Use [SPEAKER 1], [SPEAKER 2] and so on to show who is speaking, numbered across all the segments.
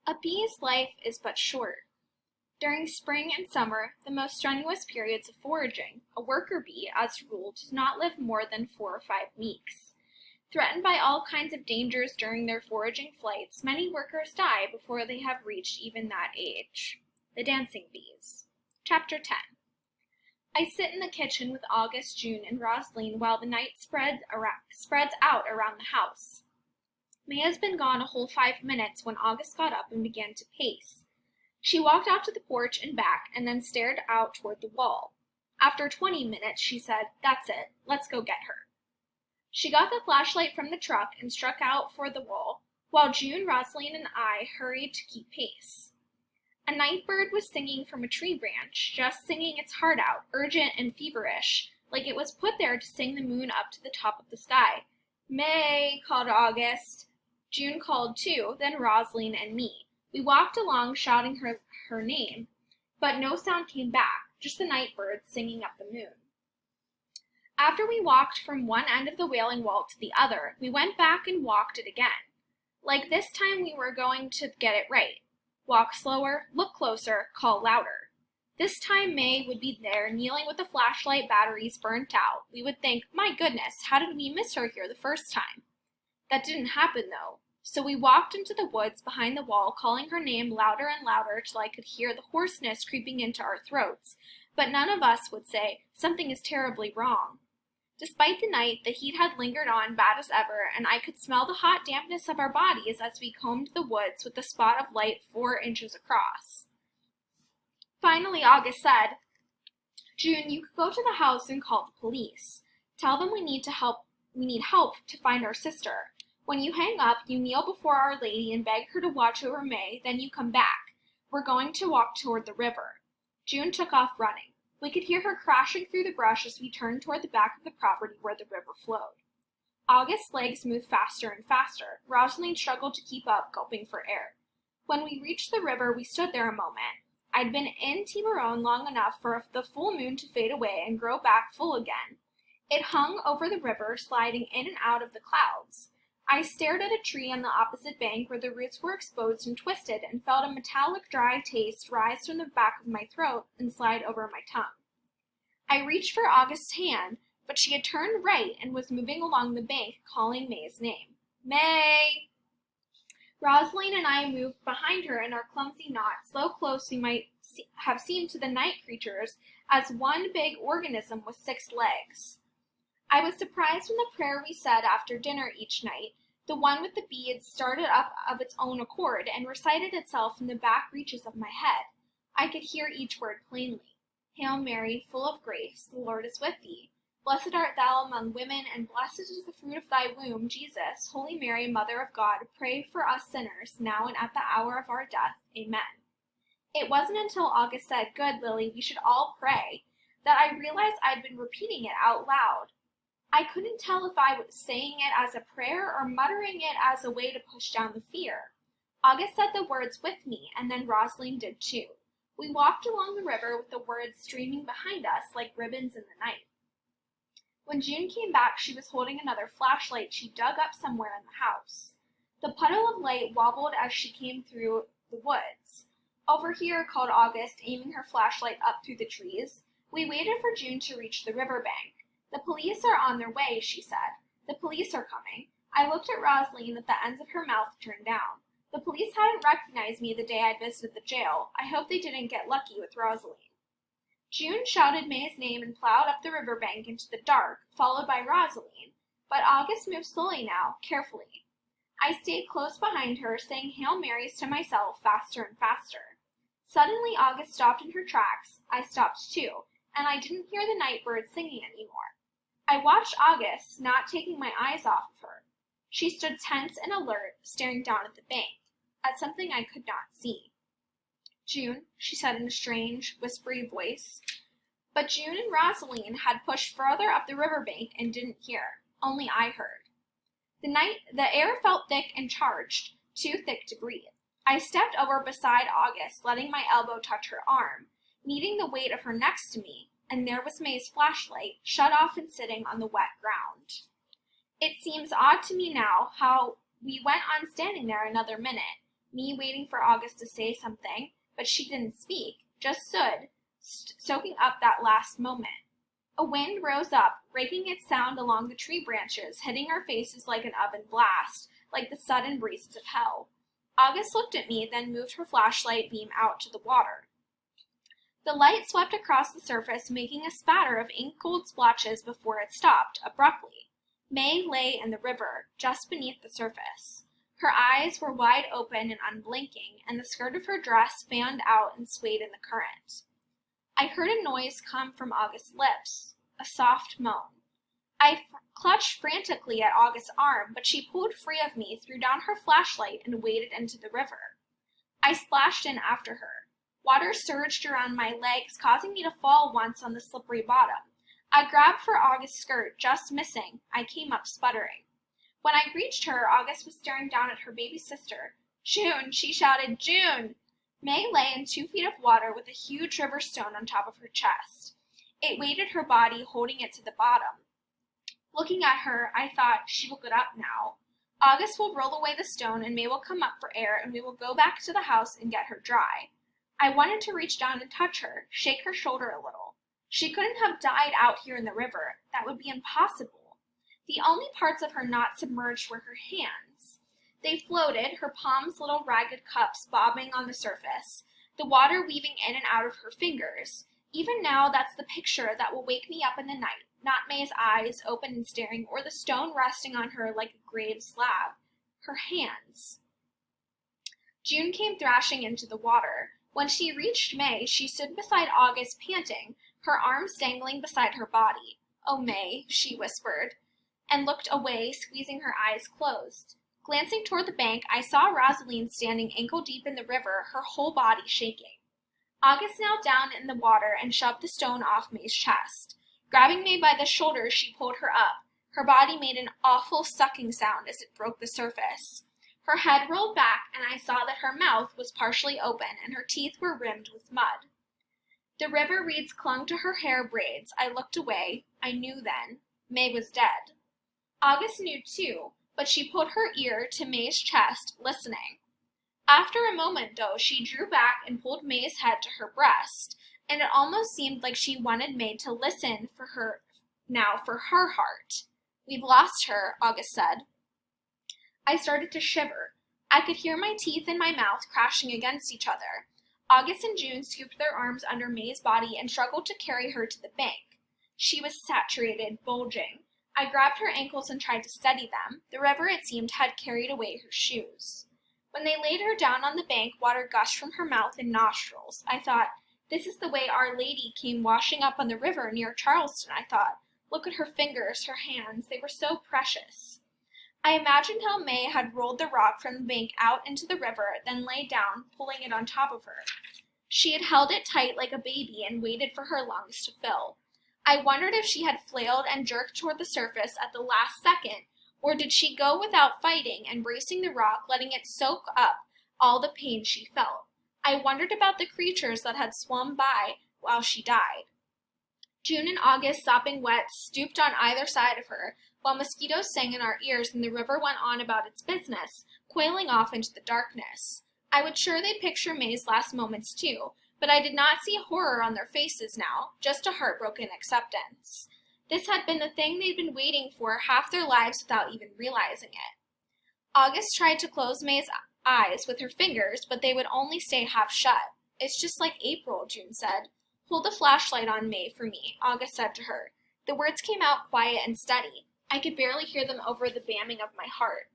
[SPEAKER 1] A bee's life is but short. During spring and summer, the most strenuous periods of foraging, a worker bee, as a rule, does not live more than 4 or 5 weeks. Threatened by all kinds of dangers during their foraging flights, many workers die before they have reached even that age. The Dancing Bees. Chapter 10. I sit in the kitchen with August, June, and Rosaline while the night spreads out around the house. May has been gone a whole 5 minutes when August got up and began to pace. She walked out to the porch and back, and then stared out toward the wall. After 20 minutes, she said, "That's it. Let's go get her." She got the flashlight from the truck and struck out for the wall, while June, Rosaline, and I hurried to keep pace. A night bird was singing from a tree branch, just singing its heart out, urgent and feverish, like it was put there to sing the moon up to the top of the sky. "May," called August. June called too, then Rosaline and me. We walked along shouting her name, but no sound came back, just the night bird singing up the moon. After we walked from one end of the wailing wall to the other, we went back and walked it again. Like this time we were going to get it right. Walk slower, look closer, call louder. This time May would be there, kneeling with the flashlight batteries burnt out. We would think, "My goodness, how did we miss her here the first time?" That didn't happen, though. So we walked into the woods behind the wall, calling her name louder and louder till I could hear the hoarseness creeping into our throats. But none of us would say, "Something is terribly wrong." Despite the night, the heat had lingered on bad as ever, and I could smell the hot dampness of our bodies as we combed the woods with a spot of light 4 inches across. Finally, August said, "June, you could go to the house and call the police. Tell them we need help to find our sister. When you hang up, you kneel before Our Lady and beg her to watch over May, then you come back. We're going to walk toward the river." June took off running. We could hear her crashing through the brush as we turned toward the back of the property where the river flowed. August's legs moved faster and faster. Rosaline struggled to keep up, gulping for air. When we reached the river, we stood there a moment. I'd been in Tiburon long enough for the full moon to fade away and grow back full again. It hung over the river, sliding in and out of the clouds. I stared at a tree on the opposite bank where the roots were exposed and twisted, and felt a metallic dry taste rise from the back of my throat and slide over my tongue. I reached for August's hand, but she had turned right and was moving along the bank, calling May's name. "May!" Rosaline and I moved behind her in our clumsy knot, so close we might have seemed to the night creatures as one big organism with 6 legs. I was surprised when the prayer we said after dinner each night, the one with the beads, started up of its own accord and recited itself in the back reaches of my head. I could hear each word plainly. "Hail Mary, full of grace, the Lord is with thee. Blessed art thou among women, and blessed is the fruit of thy womb, Jesus. Holy Mary, Mother of God, pray for us sinners, now and at the hour of our death. Amen." It wasn't until August said, "Good, Lily, we should all pray," that I realized I'd been repeating it out loud. I couldn't tell if I was saying it as a prayer or muttering it as a way to push down the fear. August said the words with me, and then Rosaline did too. We walked along the river with the words streaming behind us like ribbons in the night. When June came back, she was holding another flashlight she dug up somewhere in the house. The puddle of light wobbled as she came through the woods. "Over here," called August, aiming her flashlight up through the trees. We waited for June to reach the river bank. "The police are on their way," she said. "The police are coming." I looked at Rosaline with the ends of her mouth turned down. The police hadn't recognized me the day I visited the jail. I hope they didn't get lucky with Rosaline. June shouted May's name and plowed up the river bank into the dark, followed by Rosaline, but August moved slowly now, carefully. I stayed close behind her, saying Hail Marys to myself faster and faster. Suddenly August stopped in her tracks. I stopped too, and I didn't hear the night bird singing anymore. I watched August, not taking my eyes off of her. She stood tense and alert, staring down at the bank, at something I could not see. "June," she said in a strange, whispery voice. But June and Rosaline had pushed farther up the river bank and didn't hear. Only I heard. The air felt thick and charged, too thick to breathe. I stepped over beside August, letting my elbow touch her arm, meeting the weight of her next to me, and there was May's flashlight, shut off and sitting on the wet ground. It seems odd to me now how we went on standing there another minute, me waiting for August to say something, but she didn't speak, just stood, soaking up that last moment. A wind rose up, raking its sound along the tree branches, hitting our faces like an oven blast, like the sudden breezes of hell. August looked at me, then moved her flashlight beam out to the water. The light swept across the surface, making a spatter of ink-gold splotches before it stopped, abruptly. May lay in the river, just beneath the surface. Her eyes were wide open and unblinking, and the skirt of her dress fanned out and swayed in the current. I heard a noise come from August's lips, a soft moan. I clutched frantically at August's arm, but she pulled free of me, threw down her flashlight, and waded into the river. I splashed in after her. Water surged around my legs, causing me to fall once on the slippery bottom. I grabbed for August's skirt, just missing. I came up sputtering. When I reached her, August was staring down at her baby sister. "June!" she shouted. "June!" May lay in 2 feet of water with a huge river stone on top of her chest. It weighted her body, holding it to the bottom. Looking at her, I thought, she will get up now. August will roll away the stone, and May will come up for air, and we will go back to the house and get her dry. I wanted to reach down and touch her, shake her shoulder a little. She couldn't have died out here in the river. That would be impossible. The only parts of her not submerged were her hands. They floated, her palms little ragged cups bobbing on the surface, the water weaving in and out of her fingers. Even now, that's the picture that will wake me up in the night, not May's eyes open and staring, or the stone resting on her like a grave slab. Her hands. June came thrashing into the water. When she reached May, she stood beside August, panting, her arms dangling beside her body. "Oh, May," she whispered, and looked away, squeezing her eyes closed. Glancing toward the bank, I saw Rosaline standing ankle-deep in the river, her whole body shaking. August knelt down in the water and shoved the stone off May's chest. Grabbing May by the shoulder, she pulled her up. Her body made an awful sucking sound as it broke the surface. Her head rolled back, and I saw that her mouth was partially open and her teeth were rimmed with mud. The river reeds clung to her hair braids. I looked away. I knew then. May was dead. August knew too, but she put her ear to May's chest, listening. After a moment, though, she drew back and pulled May's head to her breast, and it almost seemed like she wanted May to listen for her heart. "We've lost her," August said. I started to shiver. I could hear my teeth in my mouth crashing against each other. August and June scooped their arms under May's body and struggled to carry her to the bank. She was saturated, bulging. I grabbed her ankles and tried to steady them. The river, it seemed, had carried away her shoes. When they laid her down on the bank, water gushed from her mouth and nostrils. I thought, this is the way Our Lady came washing up on the river near Charleston, I thought. Look at her fingers, her hands, they were so precious. I imagined how May had rolled the rock from the bank out into the river, then lay down, pulling it on top of her. She had held it tight like a baby and waited for her lungs to fill. I wondered if she had flailed and jerked toward the surface at the last second, or did she go without fighting, embracing the rock, letting it soak up all the pain she felt. I wondered about the creatures that had swum by while she died. June and August, sopping wet, stooped on either side of her, while mosquitoes sang in our ears and the river went on about its business, coiling off into the darkness. I would surely picture May's last moments too, but I did not see horror on their faces now, just a heartbroken acceptance. This had been the thing they'd been waiting for half their lives without even realizing it. August tried to close May's eyes with her fingers, but they would only stay half shut. "It's just like April," June said. "Hold the flashlight on May for me," August said to her. The words came out quiet and steady. I could barely hear them over the bamming of my heart.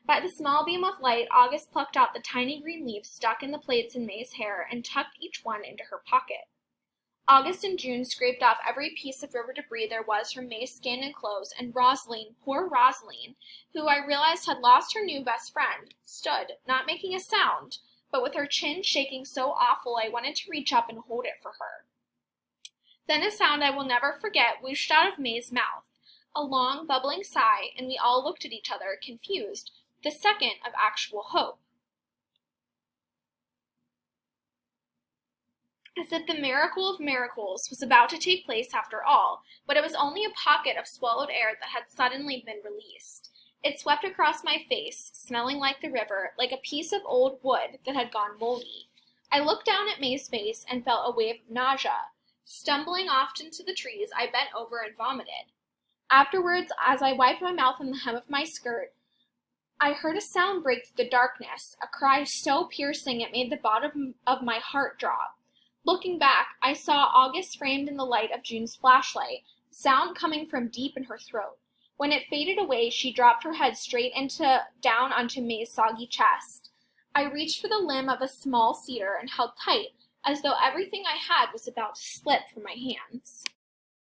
[SPEAKER 1] By the small beam of light, August plucked out the tiny green leaves stuck in the plaits in May's hair and tucked each one into her pocket. August and June scraped off every piece of river debris there was from May's skin and clothes, and Rosaline, poor Rosaline, who I realized had lost her new best friend, stood, not making a sound, but with her chin shaking so awful I wanted to reach up and hold it for her. Then a sound I will never forget whooshed out of May's mouth, a long, bubbling sigh, and we all looked at each other, confused, the second of actual hope. As if the miracle of miracles was about to take place after all, but it was only a pocket of swallowed air that had suddenly been released. It swept across my face, smelling like the river, like a piece of old wood that had gone moldy. I looked down at May's face and felt a wave of nausea. Stumbling off into the trees, I bent over and vomited. Afterwards, as I wiped my mouth on the hem of my skirt, I heard a sound break through the darkness, a cry so piercing it made the bottom of my heart drop. Looking back, I saw August framed in the light of June's flashlight, sound coming from deep in her throat. When it faded away, she dropped her head straight down onto May's soggy chest. I reached for the limb of a small cedar and held tight, as though everything I had was about to slip from my hands.